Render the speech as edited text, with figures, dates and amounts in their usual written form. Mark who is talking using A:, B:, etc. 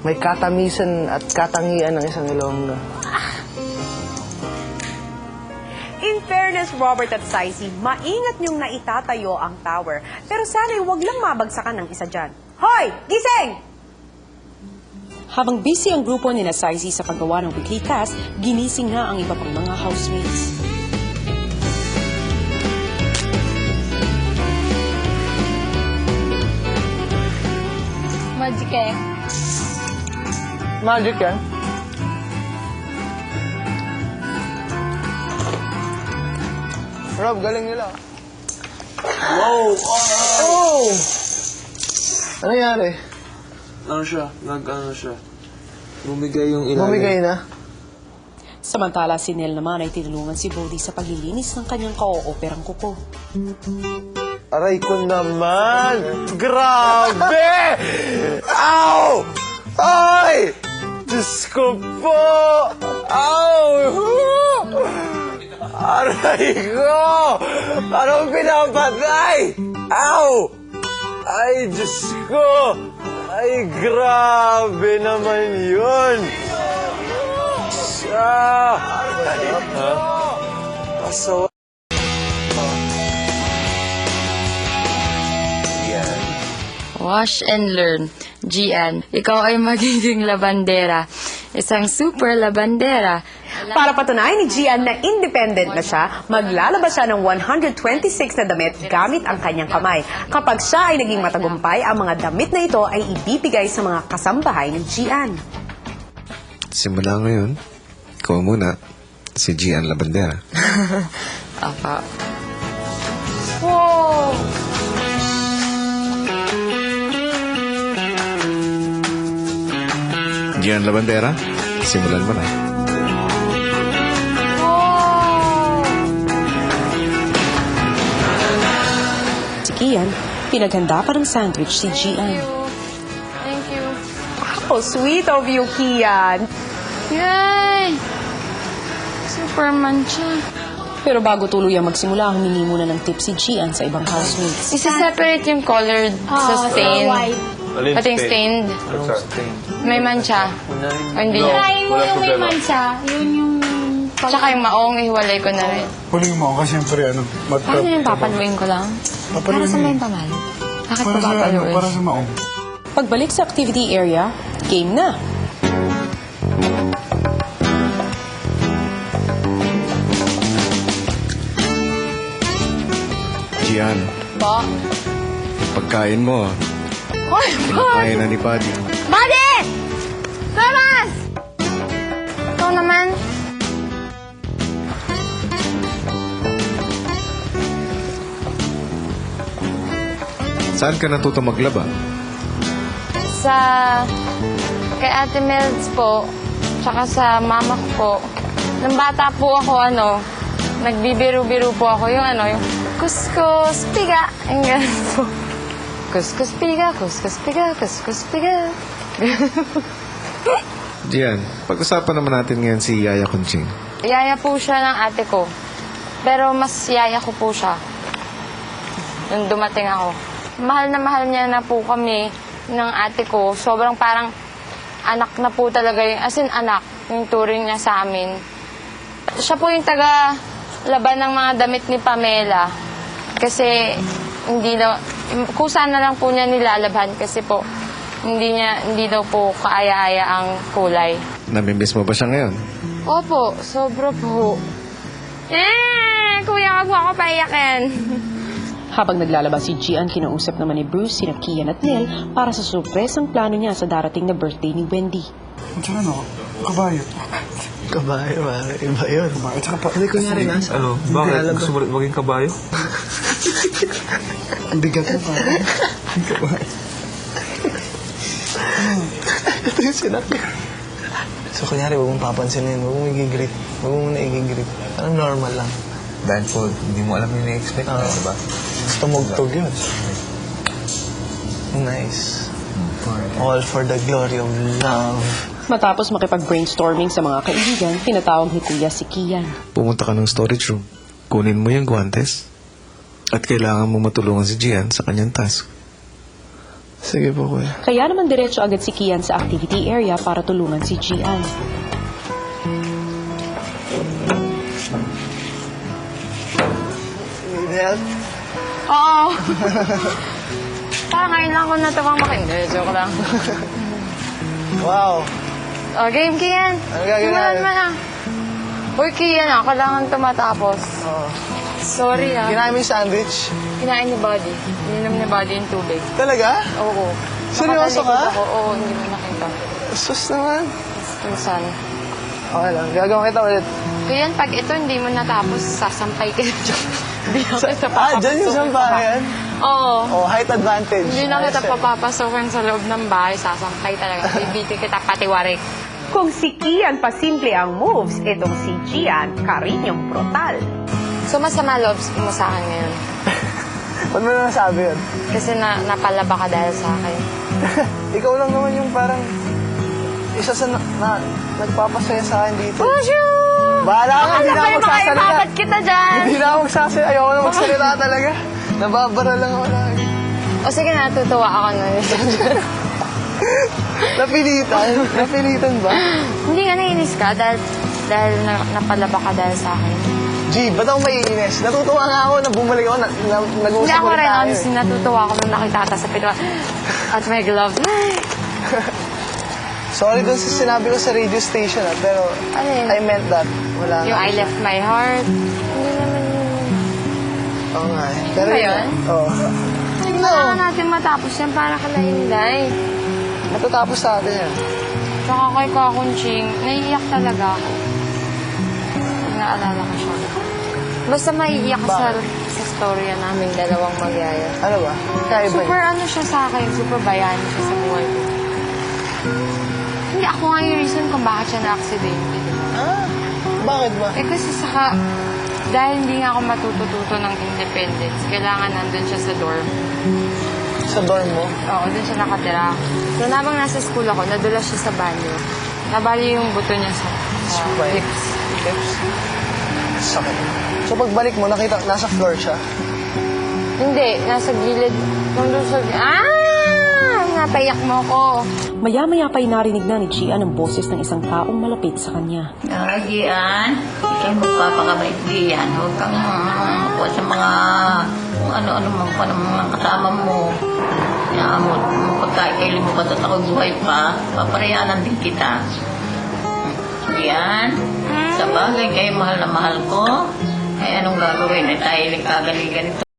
A: May katamisan at katangian ng isang Ilonggo.
B: In fairness, Robert at Saisi, maingat niyong naitatayo ang tower. Pero sana'y wag lang mabagsakan ng isa dyan. Hoy! Gising!
C: Habang busy ang grupo ni Saisi sa paggawa ng weekly cast, ginising na ang iba pang mga housemates.
D: Magic eh.
A: Magic yan. Rob, galing nila.
E: Wow!
A: Oh! Ano nangyari?
E: Ano siya? Nag-ano siya? Bumigay yung ilalim.
A: Bumigay na?
C: Samantala, si Nel naman ay tinulungan si Bodhi sa paglilinis ng kanyang ka-o-operang kuko.
A: Aray ko naman! Grabe! Ow! Ay! Diyos ko po! Ow! Aray ko! Anong pinapatay? Ow! Ay, Diyos ko! Ay, grabe naman yun! Siya! Ha? Pasawa.
D: Wash and learn. Gian, ikaw ay magiging labandera. Isang super labandera.
B: Para patunayan ni Gian na independent na siya, maglalabas siya ng 126 na damit gamit ang kanyang kamay. Kapag siya ay naging matagumpay, ang mga damit na ito ay ibibigay sa mga kasambahay ni Gian.
F: Simula ngayon, ikaw muna, si Gian Labandera.
D: Apa. Wow!
F: Gian Labandera, simulan mo na.
C: Si Kian, pinaghanda pa ng sandwich si Gian.
D: Thank you.
B: Oh, sweet of you, Kian.
D: Yay! Superman siya.
C: Pero bago tuluyang magsimula, humingi muna ng tip si Gian sa ibang housemates.
D: Isa-separate yung colored sa stain. Pati yung stained. May mancha. O hindi niya.
G: Try mo yung may mancha, yun yung...
D: Tsaka yung maong, ihiwalay ko na rin.
H: Huling mo kasi siyempre ano,
D: Paano yung papaluin ko lang? Para sa may pamal? Bakit ko papaluin?
H: para sa maong.
C: Pagbalik sa activity area, game na!
F: Gian,
D: Ba?
F: pagkain mo,
D: Hoy!
F: pinakain na ni Buddy.
D: Buddy! Thomas! Ikaw naman.
F: Saan ka natuto maglaba?
D: Sa... Kay Ate Melds po, tsaka sa mama ko po. Nung bata po ako, nagbibiru-biru po ako yung yung kuskus, piga. Yung ganun po. Kuskus, piga, kuskus, piga, kuskus, piga.
F: Gian, pag-usapan naman natin ngayon si Yaya Conching.
D: Yaya po siya ng ate ko. Pero mas yaya ko po siya. Nung dumating ako. Mahal niya na po kami ng ate ko. Sobrang parang anak na po talaga yung, as in anak, yung turing niya sa amin. Siya po yung taga-laban ng mga damit ni Pamela. Kasi kusa na lang po niya nilalabhan kasi po hindi daw po kaaya-aya ang kulay.
F: Namimiss mo ba siya ngayon?
D: Opo, sobra po. Kuya, wag mo ako paiyakin.
C: Habang naglalabas si Gian, kinausap naman ni Bruce sina Kian at Nel para sa surpresang plano niya sa darating na birthday ni Wendy.
H: At saka ano, kabayo.
A: Kabayo, pare. Iba yun.
H: Kabayo. At saka pa...
A: Hindi ko nyari nasa.
E: Ano? Bakit? Gusto mo rin maging kabayo?
H: Ang bigat mo pa. Ang kabayo.
A: Ito yung sinakit. So, kunyari, huwag mong papansinin. Huwag mong i-greet. Huwag mong muna i-greet. Parang normal lang.
E: Dahil po, hindi mo alam yung na-expect na, diba?
A: Tumugtog yun. Nice. All for the glory of love.
C: Matapos makipag-brainstorming sa mga kaibigan, pinatawag ni Kuya si Kian.
F: Pumunta ka ng storage room. Kunin mo yung guantes. At kailangan mo matulungan si Gian sa kanyang task.
A: Sige po, kuya.
C: Kaya naman diretso agad si Kian sa activity area para tulungan si Gian.
A: Need help?
D: Oo. Parang ngayon lang ako natawang makinig. Joke lang.
A: Wow.
D: O, game, Kian.
A: Ano gagawin
D: Simulan
A: natin?
D: mo na. Uy, Kian, kailangan tumatapos.
A: Oo.
D: Sorry,
A: Kinain mo yung sandwich?
D: Kinain ni Buddy. Ininom ni Buddy yung tubig.
A: Talaga?
D: Oo.
A: Seryoso
D: Nakatalikod
A: ka?
D: Ako. Oo, hindi mo nakita.
A: Sus naman.
D: Minsan.
A: Okay lang, gagawin kita ulit.
D: Kian, pag ito hindi mo natapos, sasampay ka dyan. Hindi na kita
A: Dyan yung sampayan?
D: Oo.
A: Oh, height advantage.
D: Hindi na kita
A: Ayos,
D: papapasokin sa loob ng bahay, sasampay talaga. Bibiti kita patiwarik.
B: Kung si Kian pa simple ang moves, itong si Gian, karinyong brutal.
D: So, masama loob mo sa akin ngayon.
A: Ba't mo na nasabi yun?
D: Kasi napalaba ka dahil sa akin.
A: Ikaw lang naman yung parang isa sa nagpapasaya sa akin dito.
D: Pushu!
A: Bahala ka, hindi na ako magsasalita.
D: Bakit kita dyan?
A: Hindi na ako magsasalita. Ayoko na magsalita talaga. Nababara lang ako lagi.
D: O sige, natutuwa ako na.
A: Napilitan? Napilitan ba?
D: Hindi nga nainis ka dahil napalaba ka dahil sa akin.
A: G, ba't ako maiinis? Natutuwa nga ako na bumalik ako,
D: Hindi
A: nag-uusap
D: ako
A: ulit
D: rin,
A: tayo.
D: honestly, natutuwa ako nung nakita ka sa pinto. At may gloves.
A: Sorry dun sa sinabi ko sa radio station, pero
D: Ano yun?
A: I meant that. Wala
D: Yung
A: nga.
D: I left my heart. Hindi naman yun.
A: Oo nga eh. Pero
D: Ba yun?
A: Oo.
D: Kailangan natin matapos yan para kalahinday.
A: Matatapos sa atin yan.
D: Tsaka kay Kakunching, naiiyak talaga ako. Pag naalala ko siya. Basta maiiyak ka sa storya namin dalawang magyaya.
A: Ano ba? Kaya iba
D: Super ano siya sa akin, super bayani siya sa buhay ko. Hindi ako nga yung reason kung bakit siya na-accidente.
A: Ah, bakit ba?
D: Eh kasi dahil hindi nga ako matututo ng independence, kailangan nandun siya sa dorm.
A: Sa dorm mo?
D: Oo, dun siya nakatira. So, habang nasa school ako, nadulas siya sa banyo. Nabali yung buto niya sa
A: Spine.
D: hips.
A: Hips? Sakit. So pagbalik mo, nakita, nasa floor siya?
D: Hindi, nasa gilid. Nandun sa... Napayak mo ko.
C: Maya-maya pa'y narinig na ni Gian ang boses ng isang taong malapit sa kanya.
I: Gian, ikaw magpapakabait diyan. Huwag kang makuha sa mga kung ano-ano mga ng mga kasama mo. Kaya mo, pagkaikaili mo ba at ako buhay pa, paparehanan din kita. Gian, sa bagay kayo mahal na mahal ko, ay anong gagawin? Ay tayo nagkagaligan ito.